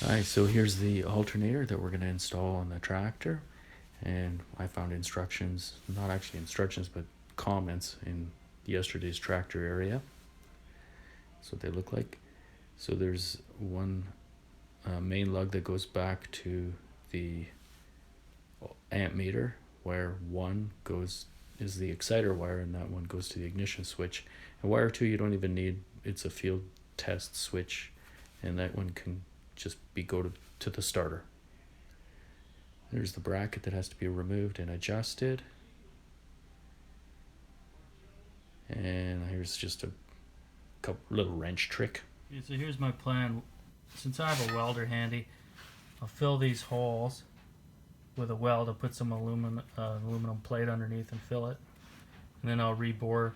Alright, so here's the alternator that we're going to install on the tractor, and I found instructions, not actually instructions, but comments in yesterday's tractor area. That's what they look like. So there's one main lug that goes back to the amp meter, wire 1 is the exciter wire, and that one goes to the ignition switch. And wire 2 you don't even need, it's a field test switch, and that one can just go to the starter. There's the bracket that has to be removed and adjusted. And here's just a couple little wrench trick. Okay, so here's my plan. Since I have a welder handy, I'll fill these holes with a weld. I'll put some aluminum plate underneath and fill it. And then I'll rebore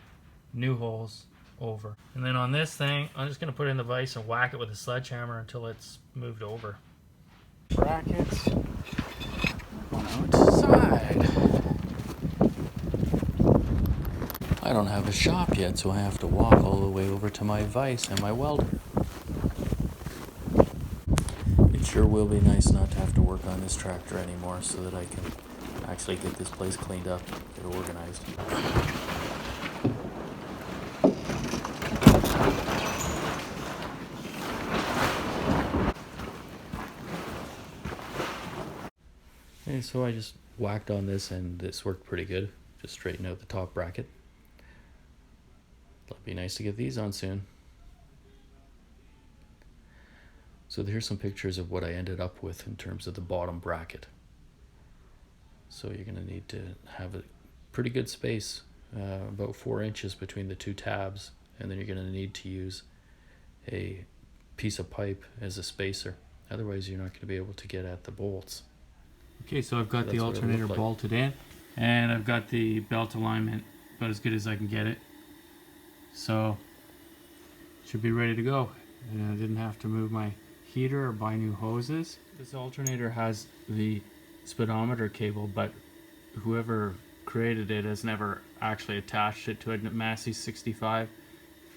new holes over. And then on this thing, I'm just going to put it in the vise and whack it with a sledgehammer until it's moved over. Brackets on outside. I don't have a shop yet, so I have to walk all the way over to my vise and my welder. It sure will be nice not to have to work on this tractor anymore, so that I can actually get this place cleaned up, get organized. Okay, so I just whacked on this and this worked pretty good. Just straighten out the top bracket. It'll be nice to get these on soon. So here's some pictures of what I ended up with in terms of the bottom bracket. So you're going to need to have a pretty good space, about 4 inches between the two tabs, and then you're going to need to use a piece of pipe as a spacer. Otherwise you're not going to be able to get at the bolts. Okay, so I've got the alternator bolted in, and I've got the belt alignment about as good as I can get it. So should be ready to go. And I didn't have to move my heater or buy new hoses. This alternator has the speedometer cable, but whoever created it has never actually attached it to a Massey 65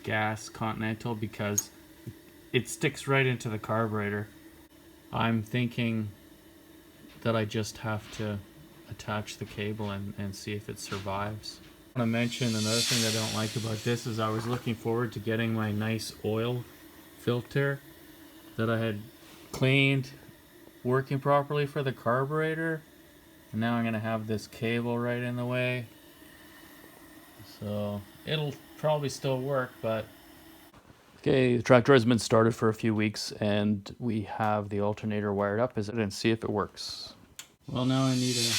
gas Continental because it sticks right into the carburetor. I'm thinking that I just have to attach the cable and see if it survives. I want to mention another thing that I don't like about this is I was looking forward to getting my nice oil filter that I had cleaned working properly for the carburetor, and now I'm going to have this cable right in the way. So it'll probably still work, but... Okay, the tractor has been started for a few weeks and we have the alternator wired up and see if it works. Well, now I need a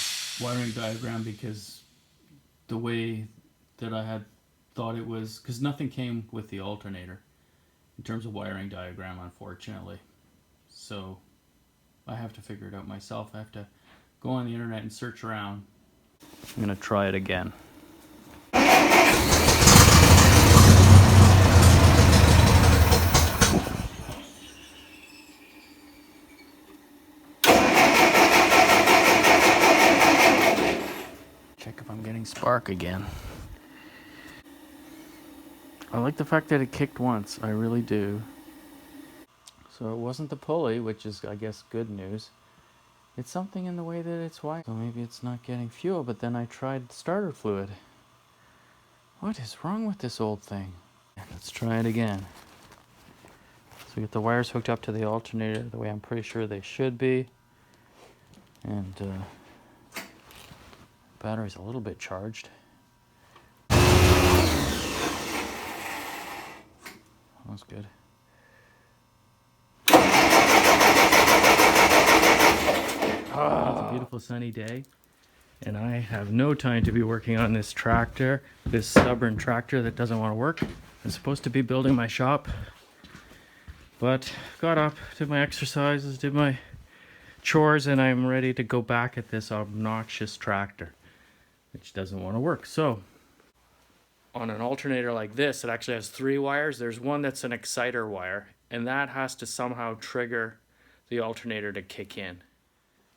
wiring diagram because the way that I had thought it was, because nothing came with the alternator in terms of wiring diagram, unfortunately. So I have to figure it out myself. I have to go on the internet and search around. I'm going to try it again. Check if I'm getting spark again. I like the fact that it kicked once. I really do. So it wasn't the pulley, which is, I guess, good news. It's something in the way that it's wired. So maybe it's not getting fuel, but then I tried starter fluid. What is wrong with this old thing? Let's try it again. So get the wires hooked up to the alternator the way I'm pretty sure they should be. And battery's a little bit charged. That's good. It's a beautiful sunny day, and I have no time to be working on this tractor, this stubborn tractor that doesn't want to work. I'm supposed to be building my shop, but got up, did my exercises, did my chores, and I'm ready to go back at this obnoxious tractor, which doesn't want to work. So on an alternator like this, it actually has 3 wires. There's one that's an exciter wire, and that has to somehow trigger the alternator to kick in.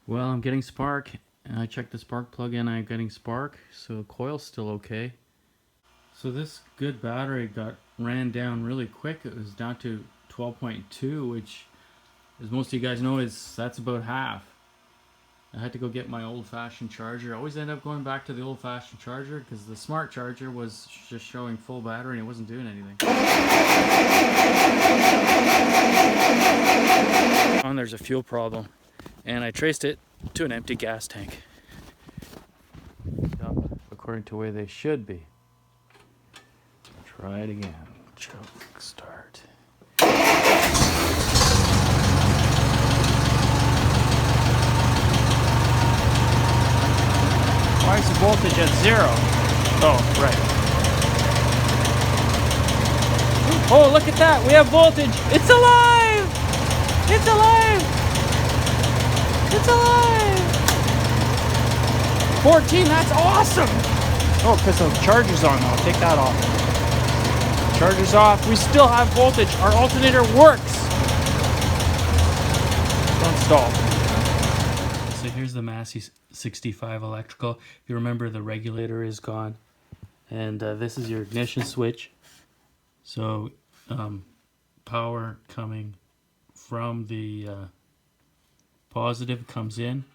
Well, I'm getting spark, and I checked the spark plug in, I'm getting spark, so the coil's still okay. So this good battery ran down really quick. It was down to 12.2, which as most of you guys know, that's about half. I had to go get my old-fashioned charger. I always end up going back to the old-fashioned charger because the smart charger was just showing full battery and it wasn't doing anything. There's a fuel problem, and I traced it to an empty gas tank. According to the way they should be. Try it again. Choke start. Why is the voltage at 0? Oh, right. Oh, look at that. We have voltage. It's alive! It's alive! It's alive! 14, that's awesome! Oh, because the charger's on now. Take that off. Charger's off. We still have voltage. Our alternator works. Don't stall. So here's the Massey 65 electrical. If you remember, the regulator is gone. And this is your ignition switch. So power coming from the positive comes in.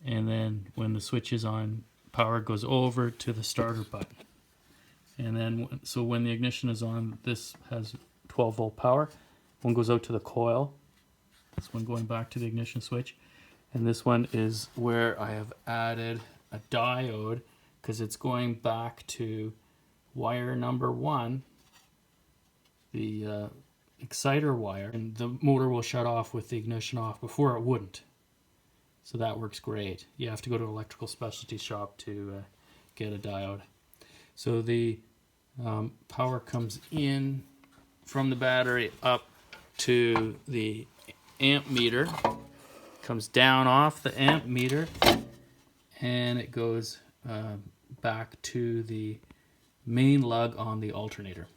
And then when the switch is on, power goes over to the starter button. And then, so when the ignition is on, this has 12 volt power. One goes out to the coil. This one going back to the ignition switch. And this one is where I have added a diode because it's going back to wire number 1, the exciter wire. And the motor will shut off with the ignition off. Before it wouldn't. So that works great. You have to go to an electrical specialty shop to get a diode. So the power comes in from the battery up to the amp meter, comes down off the amp meter, and it goes back to the main lug on the alternator.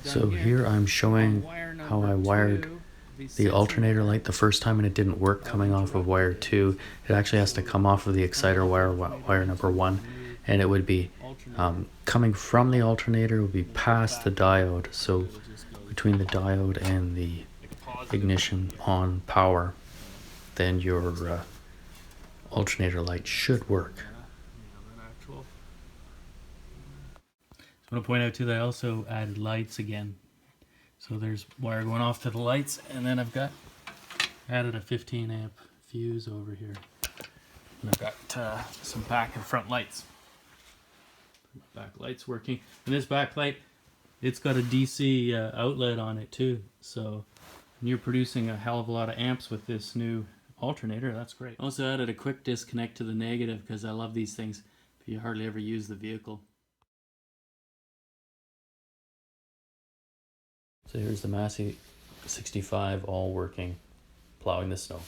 So here I'm showing how I wired the alternator light the first time, and it didn't work coming off of wire 2. It actually has to come off of the exciter wire, wire number 1, and it would be coming from the alternator would be past the diode. So between the diode and the ignition on power, then your alternator light should work. I want to point out too that I also added lights again. So there's wire going off to the lights, and then I've got added a 15 amp fuse over here. And I've got some back and front lights. Back light's working. And this backlight, it's got a DC outlet on it too. So when you're producing a hell of a lot of amps with this new alternator, that's great. Also added a quick disconnect to the negative because I love these things, but you hardly ever use the vehicle. So here's the Massey 65 all working, plowing the snow.